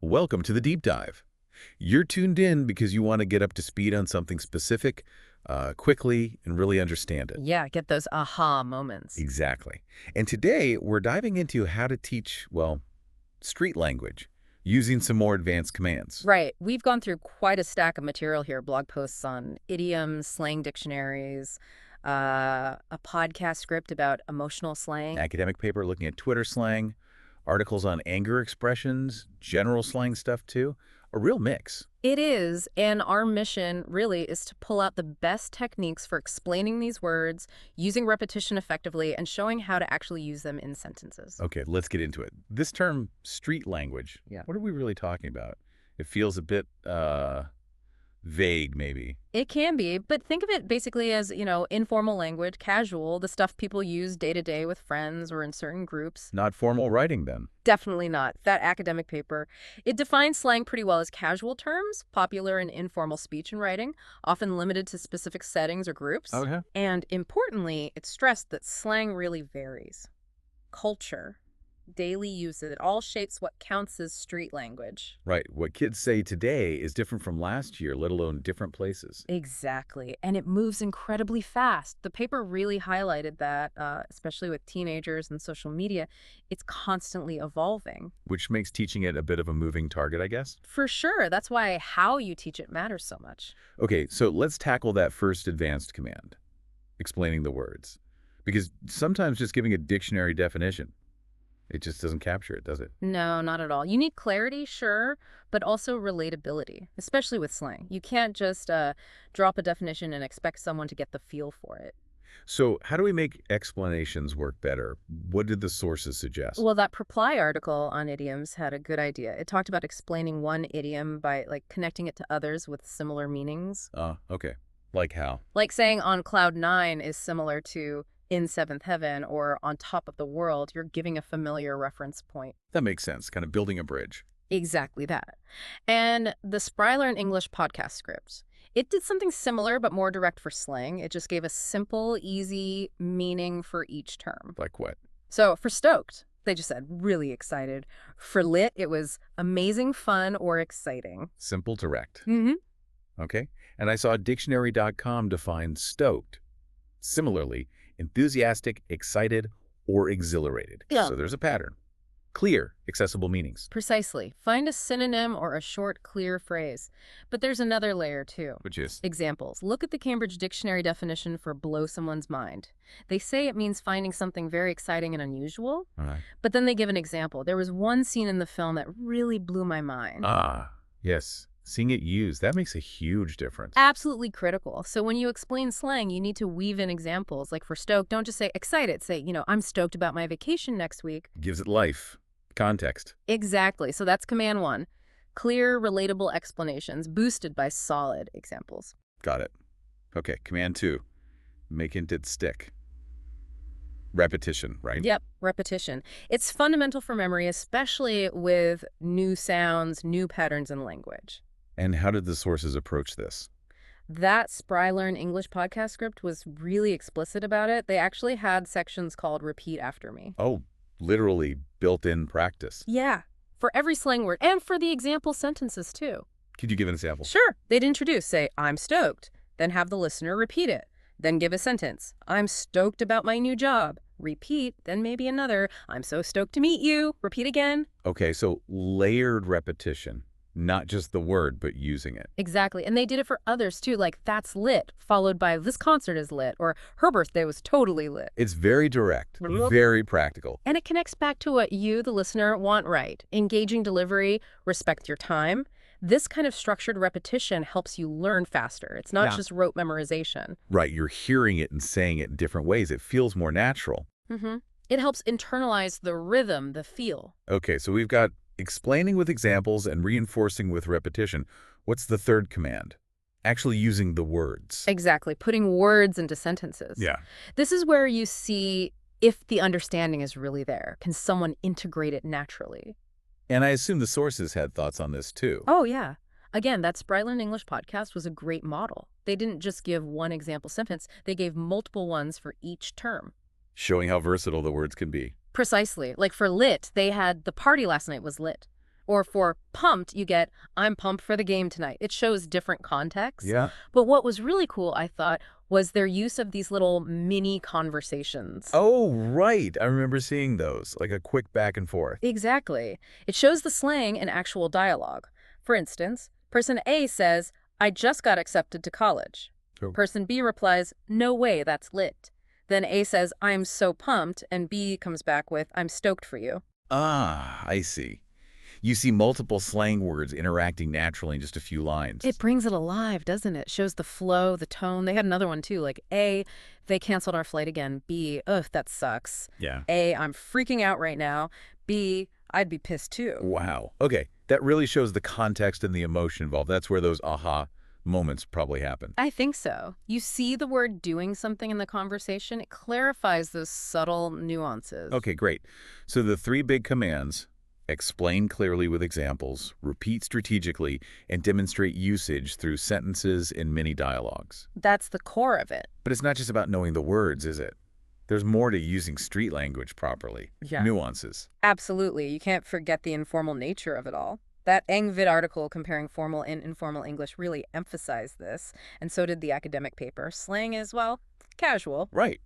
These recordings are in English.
Welcome to the deep dive. You're tuned in because you want to get up to speed on something specific, quickly, and really understand it. Yeah, get those aha moments. Exactly. And today, we're diving into how to teach, well, street language using some more advanced commands. Right. We've gone through quite a stack of material here, blog posts on idioms, slang dictionaries, a podcast script about emotional slang. Academic paper looking at Twitter slang, articles on anger expressions, general slang stuff too. A real mix. It is, and our mission really is to pull out the best techniques for explaining these words, using repetition effectively, and showing how to actually use them in sentences. Okay, let's get into it. This term, street language, Yeah. what are we really talking about? It feels a bit vague, maybe. It can be, but think of it basically as, informal language, casual, the stuff people use day to day with friends or in certain groups. Not formal writing, then. Definitely not. That academic paper, it defines slang pretty well as casual terms, popular in informal speech and writing, often limited to specific settings or groups. Okay. And importantly, it stressed that slang really varies. Culture, daily use, it all shapes what counts as street language. Right. What kids say today is different from last year, let alone different places. Exactly. And it moves incredibly fast. The paper really highlighted that, especially with teenagers and social media. It's constantly evolving. Which makes teaching it a bit of a moving target, I guess. For sure. That's why how you teach it matters so much. Okay, so let's tackle that first advanced command, explaining the words. Because sometimes just giving a dictionary definition, it just doesn't capture it, does it? No, not at all. You need clarity, sure, but also relatability, especially with slang. You can't just drop a definition and expect someone to get the feel for it. So how do we make explanations work better? What did the sources suggest? Well, that Reply article on idioms had a good idea. It talked about explaining one idiom by connecting it to others with similar meanings. Okay. Like how? Like saying on cloud nine is similar to in seventh heaven or on top of the world. You're giving a familiar reference point. That makes sense, kind of building a bridge. Exactly that. And the Spry Learn English podcast script, it did something similar but more direct for slang. It just gave a simple, easy meaning for each term. Like what? So for stoked, they just said really excited. For lit, it was amazing, fun, or exciting. Simple, direct. Mm-hmm. Okay. And I saw dictionary.com define stoked. Similarly, enthusiastic, excited, or exhilarated. Yeah. So there's a pattern. Clear, accessible meanings. Precisely. Find a synonym or a short, clear phrase. But there's another layer, too. Which is? Examples. Look at the Cambridge Dictionary definition for blow someone's mind. They say it means finding something very exciting and unusual, All right. but then they give an example. There was one scene in the film that really blew my mind. Yes. Seeing it used, that makes a huge difference. Absolutely critical. So when you explain slang, you need to weave in examples. Like for stoked, don't just say excited. Say, I'm stoked about my vacation next week. Gives it life, context. Exactly. So that's command one. Clear, relatable explanations boosted by solid examples. Got it. Okay, command two, making it stick. Repetition, right? Yep, repetition. It's fundamental for memory, especially with new sounds, new patterns in language. And how did the sources approach this? That Spry Learn English podcast script was really explicit about it. They actually had sections called Repeat After Me. Oh, literally built-in practice. Yeah, for every slang word and for the example sentences, too. Could you give an example? Sure. They'd introduce, say, I'm stoked, then have the listener repeat it. Then give a sentence. I'm stoked about my new job. Repeat, then maybe another. I'm so stoked to meet you. Repeat again. Okay, so layered repetition. Not just the word, but using it. Exactly. And they did it for others, too, like that's lit, followed by this concert is lit, or her birthday was totally lit. It's very direct, very practical. And it connects back to what you, the listener, want right. Engaging delivery, respect your time. This kind of structured repetition helps you learn faster. It's not just rote memorization. Right, you're hearing it and saying it in different ways. It feels more natural. Mm-hmm. It helps internalize the rhythm, the feel. Okay, so we've got explaining with examples and reinforcing with repetition. What's the third command? Actually using the words. Exactly, putting words into sentences. Yeah. This is where you see if the understanding is really there. Can someone integrate it naturally? And I assume the sources had thoughts on this too. Oh, yeah. Again, that Spry Learn English podcast was a great model. They didn't just give one example sentence. They gave multiple ones for each term. Showing how versatile the words can be. Precisely. Like for lit, they had the party last night was lit. Or for pumped, you get, I'm pumped for the game tonight. It shows different contexts. Yeah. But what was really cool, I thought, was their use of these little mini conversations. Oh, right. I remember seeing those, like a quick back and forth. Exactly. It shows the slang in actual dialogue. For instance, person A says, I just got accepted to college. Oh. Person B replies, no way, that's lit. Then A says, I'm so pumped, and B comes back with, I'm stoked for you. Ah, I see. You see multiple slang words interacting naturally in just a few lines. It brings it alive, doesn't it? Shows the flow, the tone. They had another one, too, like A, they canceled our flight again. B, ugh, that sucks. Yeah. A, I'm freaking out right now. B, I'd be pissed, too. Wow. Okay. That really shows the context and the emotion involved. That's where those aha moments probably happen. I think so. You see the word doing something in the conversation, it clarifies those subtle nuances. Okay, great. So the three big commands: explain clearly with examples, repeat strategically, and demonstrate usage through sentences and mini dialogues. That's the core of it. But it's not just about knowing the words, is it? There's more to using street language properly. Yeah. Nuances. Absolutely. You can't forget the informal nature of it all. That Engvid article comparing formal and informal English really emphasized this, and so did the academic paper. Slang is, well, casual. Right.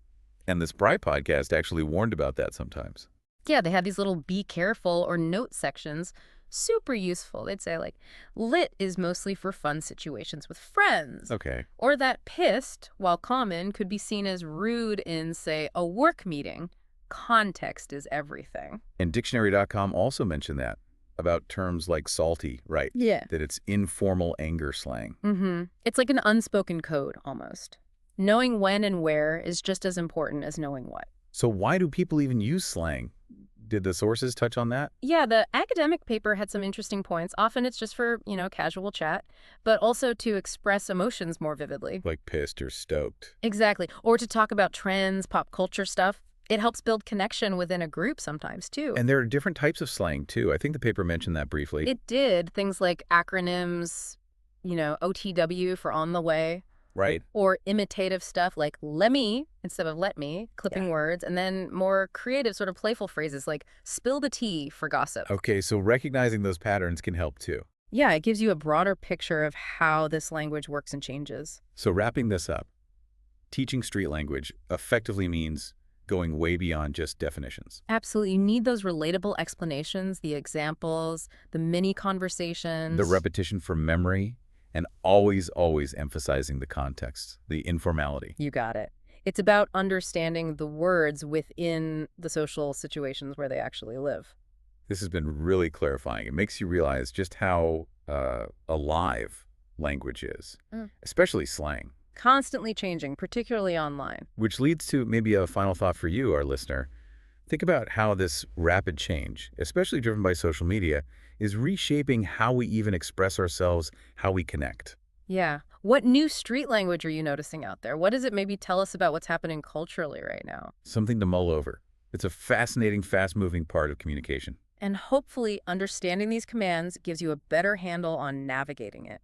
And the Spry podcast actually warned about that sometimes. Yeah, they had these little be careful or note sections. Super useful. They'd say, like, lit is mostly for fun situations with friends. Okay. Or that pissed, while common, could be seen as rude in, say, a work meeting. Context is everything. And dictionary.com also mentioned that, about terms like salty, right? Yeah. That it's informal anger slang. Mm-hmm. It's like an unspoken code, almost. Knowing when and where is just as important as knowing what. So why do people even use slang? Did the sources touch on that? Yeah, the academic paper had some interesting points. Often it's just for, casual chat, but also to express emotions more vividly. Like pissed or stoked. Exactly. Or to talk about trends, pop culture stuff. It helps build connection within a group sometimes, too. And there are different types of slang, too. I think the paper mentioned that briefly. It did. Things like acronyms, OTW for on the way. Right. Or imitative stuff like lemme instead of let me, clipping Yeah. words, and then more creative sort of playful phrases like spill the tea for gossip. Okay, so recognizing those patterns can help, too. Yeah, it gives you a broader picture of how this language works and changes. So wrapping this up, teaching street language effectively means going way beyond just definitions. Absolutely. You need those relatable explanations, the examples, the mini conversations. The repetition from memory, and always, always emphasizing the context, the informality. You got it. It's about understanding the words within the social situations where they actually live. This has been really clarifying. It makes you realize just how alive language is, especially slang. Constantly changing, particularly online. Which leads to maybe a final thought for you, our listener. Think about how this rapid change, especially driven by social media, is reshaping how we even express ourselves, how we connect. Yeah. What new street language are you noticing out there? What does it maybe tell us about what's happening culturally right now? Something to mull over. It's a fascinating, fast-moving part of communication. And hopefully understanding these commands gives you a better handle on navigating it.